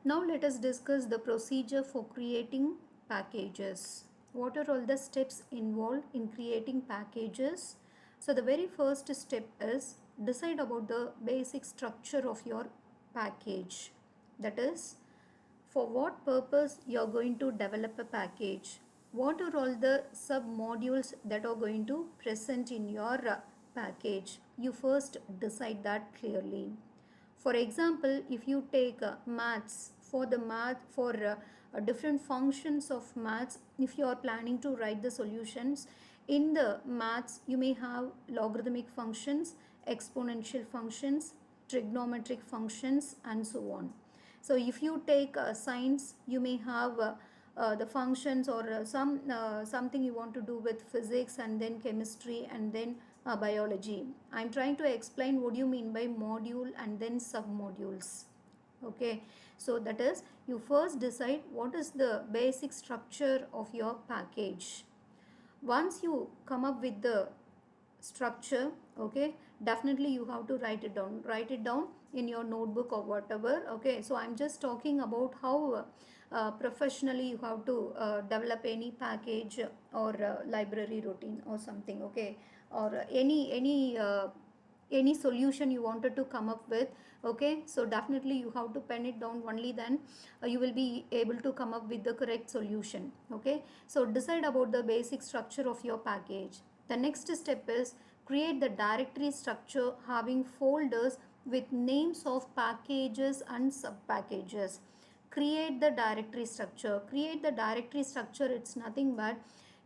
Now let us discuss the procedure for creating packages. What are all the steps involved in creating packages? So the very first step is decide about the basic structure of your package. That is, for what purpose you are going to develop a package. What are all the sub modules that are going to present in your package? You first decide that clearly. For example, if you take maths, for different functions of maths, if you are planning to write the solutions in the maths, you may have logarithmic functions, exponential functions, trigonometric functions, and so on. So if you take science, you may have the functions, or something you want to do with physics, and then chemistry, and then biology. I'm trying to explain what you mean by module and then submodules. Okay, so that is, you first decide what is the basic structure of your package. Once you come up with the structure, okay, definitely you have to write it down in your notebook or whatever. Okay, so I'm just talking about how professionally you have to develop any package or library routine or something. Okay, or any solution you wanted to come up with. Okay, so definitely you have to pen it down, only then you will be able to come up with the correct solution. Okay, so decide about the basic structure of your package. The next step is create the directory structure having folders with names of packages and sub packages. Create the directory structure. Create the directory structure, it's nothing but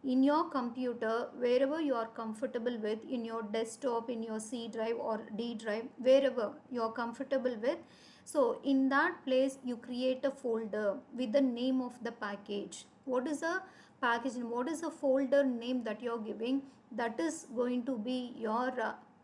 in your computer, wherever you are comfortable with, in your desktop, in your C drive or D drive, wherever you are comfortable with. So in that place you create a folder with the name of the package. What is a package and what is a folder name that you are giving? That is going to be your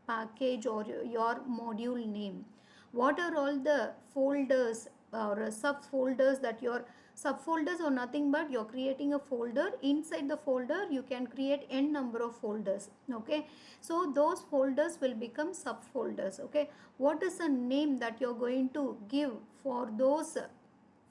package or your module name. What are all the folders or subfolders that your subfolders are nothing but you're creating a folder. Inside the folder you can create n number of folders. Okay, so those folders will become subfolders. Okay, what is the name that you're going to give for those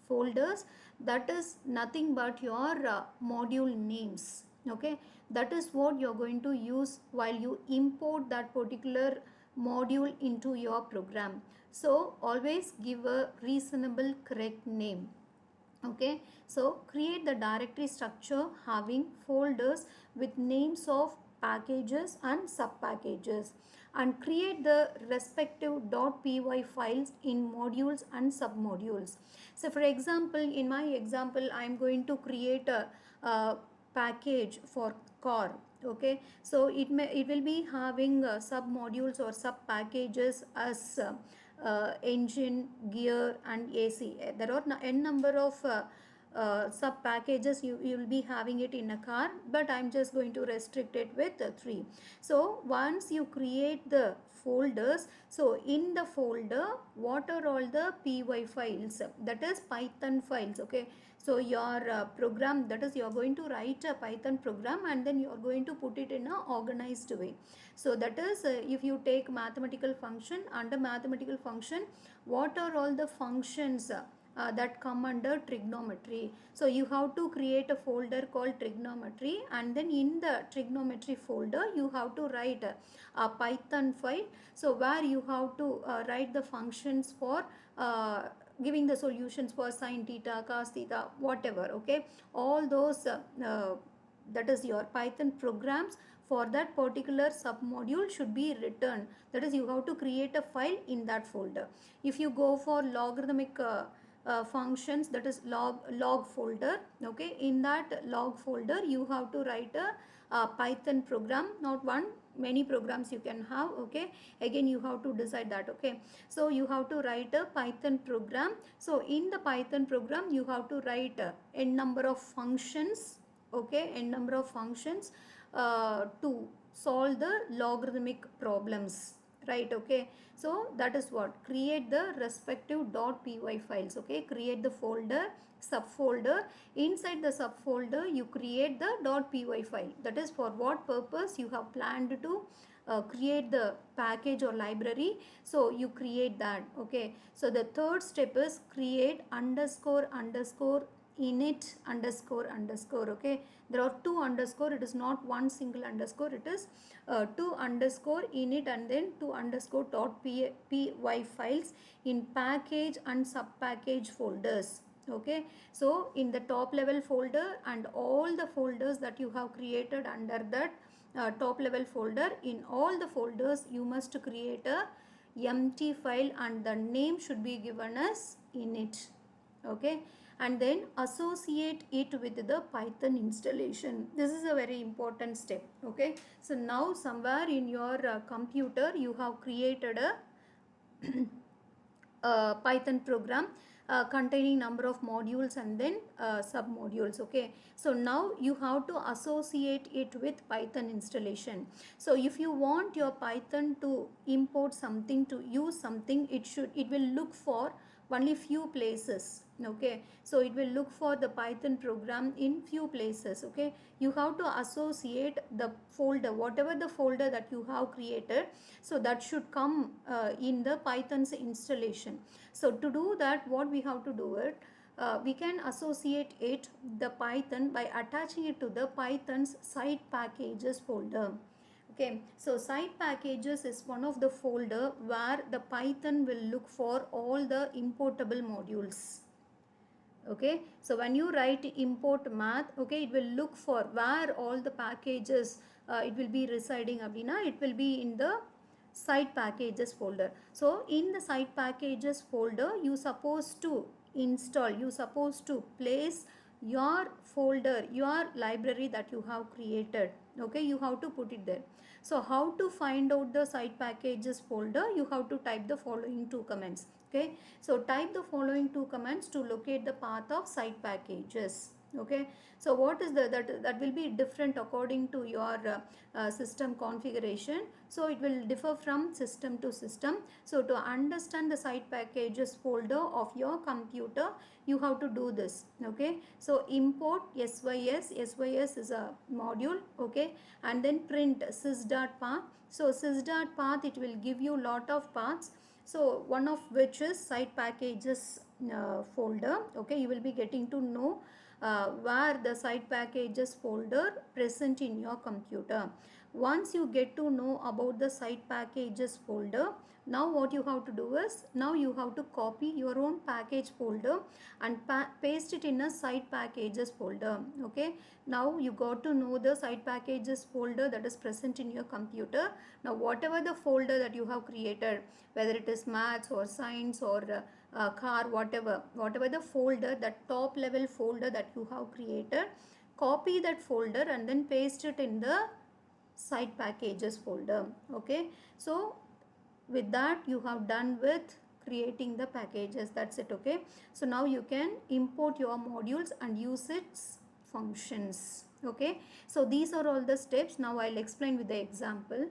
folders? That is nothing but your module names. Okay, that is what you're going to use while you import that particular module into your program. So always give a reasonable correct name. Okay, so create the directory structure having folders with names of packages and sub packages, and create the respective .py files in modules and submodules. So for example, in my example I am going to create a package for car. Okay, so it will be having sub modules or sub packages as engine, gear, and AC. There are n number of sub packages you will be having it in a car, but I'm just going to restrict it with 3. So once you create the folders, so in the folder what are all the py files? That is Python files. Okay, so your program, that is you are going to write a Python program and then you are going to put it in a organized way. So that is if you take mathematical function, under mathematical function what are all the functions that come under trigonometry? So you have to create a folder called trigonometry, and then in the trigonometry folder you have to write a Python file, so where you have to write the functions for giving the solutions for sine theta, cos theta, whatever. Okay, all those that is your Python programs for that particular submodule should be written. That is, you have to create a file in that folder. If you go for logarithmic functions, that is log folder. Okay, in that log folder you have to write a Python program, not one, many programs you can have. Okay, again you have to decide that. Okay, so you have to write a Python program. So in the Python program you have to write n number of functions. Okay, n number of functions to solve the logarithmic problems, right? Okay, so that is what, create the respective .py files. Okay, create the folder, subfolder. Inside the subfolder you create the .py file. That is for what purpose you have planned to create the package or library, so you create that. Okay, so the third step is create underscore underscore init underscore underscore. Okay, there are two underscore, it is not one single underscore, it is two underscore init and then two underscore dot py files in package and sub package folders. Okay, so in the top level folder and all the folders that you have created under that top level folder, in all the folders you must create a empty file and the name should be given as init. Okay, and then associate it with the Python installation. This is a very important step. Okay, so now somewhere in your computer you have created a Python program containing number of modules and then sub modules. Okay, so now you have to associate it with Python installation. So if you want your Python to import something, to use something, it will look for only few places. Okay, so it will look for the Python program in few places. Okay, you have to associate the folder, whatever the folder that you have created, so that should come in the Python's installation. So to do that, what we have to do it, we can associate it, the Python, by attaching it to the Python's side packages folder. Okay, so side packages is one of the folder where the Python will look for all the importable modules. Okay, so when you write import math, okay, it will look for where all the packages it will be residing abdina, it will be in the side packages folder. So in the side packages folder, you supposed to install, you supposed to place your folder, your library that you have created. Okay, you have to put it there. So how to find out the side packages folder? You have to type the following two commands. Okay, so type the following two commands to locate the path of side packages. Okay, so what is that will be different according to your system configuration. So it will differ from system to system. So to understand the side packages folder of your computer, you have to do this. Okay, so import sys, sys is a module. Okay, and then print sys.path. So sys.path, it will give you lot of paths, so one of which is side packages folder. Okay, you will be getting to know where the side packages folder present in your computer. Once you get to know about the side packages folder, now what you have to do is, now you have to copy your own package folder and paste it in a side packages folder. Okay, now you got to know the side packages folder that is present in your computer. Now whatever the folder that you have created, whether it is maths or science or car, whatever the folder, that top level folder that you have created, copy that folder and then paste it in the side packages folder. Okay, so with that you have done with creating the packages. That's it. Okay, so now you can import your modules and use its functions. Okay, so these are all the steps. Now I'll explain with the example.